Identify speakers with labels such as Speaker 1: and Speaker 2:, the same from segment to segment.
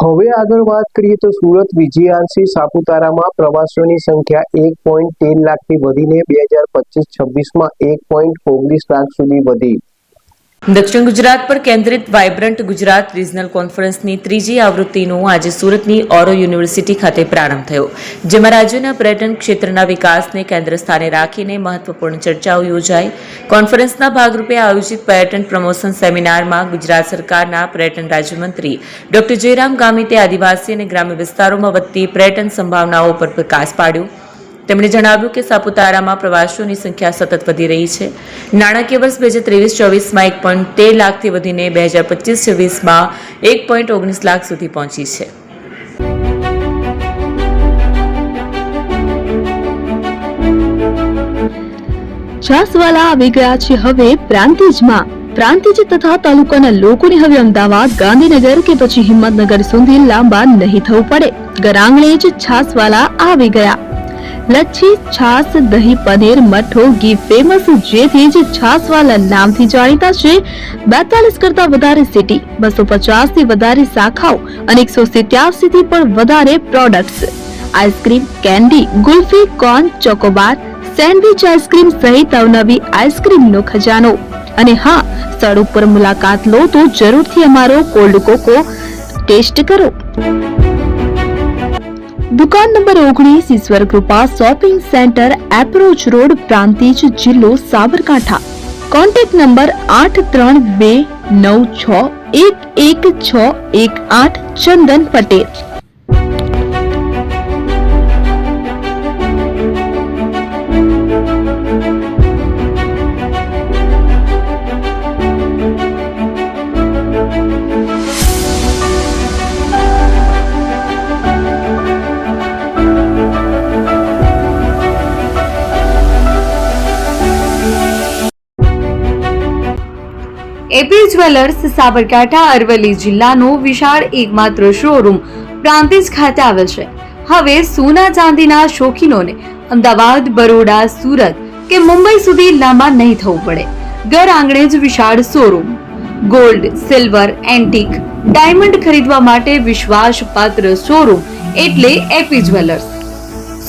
Speaker 1: હવે આગળ વાત કરીએ તો સુરત VGRC સાપુતારામાં પ્રવાસીઓની સંખ્યા 1.13 લાખથી વધીને 2025-26માં 1.19 લાખ સુધી વધી।
Speaker 2: દક્ષિણ ગુજરાત પર કેન્દ્રિત વાઇબ્રન્ટ ગુજરાત રિજનલ કોન્ફરન્સની ત્રીજી આવૃત્તિનો આજે સુરતની ઓરો યુનિવર્સિટી ખાતે પ્રારંભ થયો, જેમાં રાજ્યના પર્યટન ક્ષેત્રના વિકાસને કેન્દ્ર સ્થાને રાખીને મહત્વપૂર્ણ ચર્ચાઓ યોજાઈ। કોન્ફરન્સના ભાગરૂપે આયોજિત પર્યટન પ્રમોશન સેમિનારમાં ગુજરાત સરકારના પર્યટન રાજ્યમંત્રી ડોક્ટર જયરામ ગામિતે આદિવાસી અને ગ્રામ્ય વિસ્તારોમાં વધતી પર્યટન સંભાવનાઓ પર પ્રકાશ પાડ્યો। તેમણે જણાવ્યું કે સાપુતારામાં પ્રવાસીઓની સંખ્યા સતત વધી રહી છે। નાણાકીય વર્ષ 2023-24માં 1.13 લાખથી વધીને 2025-26માં 1.19 લાખ સુધી પહોંચી છે।
Speaker 3: છાસવાલા આવી ગયા છે હવે પ્રાંતિજમાં। પ્રાંતિજ તથા તાલુકાના લોકોને હવે અમદાવાદ, ગાંધીનગર કે પછી હિંમતનગર સુધી લાંબા નહીં થવું પડે। ઘર આંગણે જ છાસવાલા આવી ગયા। લચ્છી, છાસ, દહીં, પનીર, મઠો, ઘી ફેમસ, જેથી જ છાસવાલા નામથી જાણીતા છે। 42 કરતા વધારે સિટી, 250 થી વધારે શાખાઓ અને 187 થી પણ વધારે products. Ice cream, candy, kulfi, corn, Chocobar, sandwich ice cream સહિત અવનવી આઈસ્ક્રીમનો ખજાનો। અને હા, સ્થળ ઉપર મુલાકાત લો તો જરૂરથી અમારો કોલ્ડ કોકો ટેસ્ટ કરો। દુકાન number 19, Ishwar Krupa shopping centre, approach road, Prantij, જિલ્લો Sabarkantha. Contact number 8329611618 Chandan Patel.
Speaker 4: AP jewellers Sabarkantha Aravalli જિલ્લાનો વિશાળ એકમાત્ર શોરૂમ પ્રાંતિજ ખાતે આવેલ છે। હવે સોના ચાંદીના શોખીનોને અમદાવાદ, બરોડા, સુરત કે મુંબઈ સુધી લાંબા નહીં થવું પડે। ઘર આંગણે જ વિશાળ showroom. Gold, silver, antique, diamond ખરીદવા માટે વિશ્વાસપાત્ર શોરૂમ એટલે એપી જ્વેલર્સ।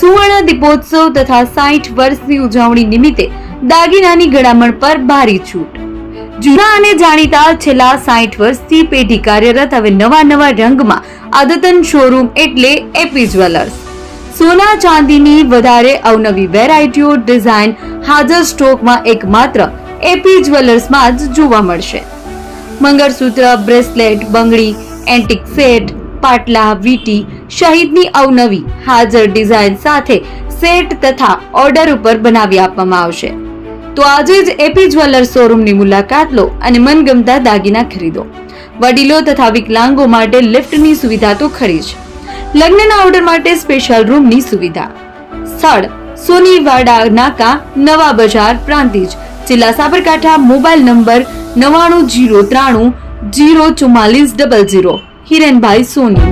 Speaker 4: સુવર્ણ દીપોત્સવ તથા 60 વર્ષની ઉજવણી નિમિત્તે દાગીનાની ગળામણ પર ભારી છૂટ। જૂના અને જાણીતા છેલ્લા 60 વર્ષથી પેઢી કાર્યરત હવે નવા રંગમાં અદ્યતન શોરૂમ એટલે એપી જ્વેલર્સ। સોના ચાંદીની વધારે અવનવી વેરાયટીઓ, ડિઝાઇન હાજર સ્ટોકમાં એકમાત્ર એપી જ્વેલર્સમાં જ જોવા મળશે। મંગળસૂત્ર, બ્રેસલેટ, બંગડી, એન્ટિક સેટ, પાટલા, વીટી સહિતની અવનવી હાજર ડિઝાઇન સાથે સેટ તથા ઓર્ડર ઉપર બનાવી આપવામાં આવશે। તો આજે જ એપી જ્વેલર્સ શોરૂમની મુલાકાત લો અને મનગમતા દાગીના ખરીદો। વડીલો તથા વિકલાંગો માટે લિફ્ટની સુવિધા તો ખરી જ, લગ્નના ઓર્ડર માટે સ્પેશિયલ રૂમની સુવિધા। સ્થળ સોનીવાડા નાકા, નવા બજાર, પ્રાંતિજ, જિલ્લા સાબરકાંઠા। Mobile number 9903304400। હિરેનભાઈ સોની।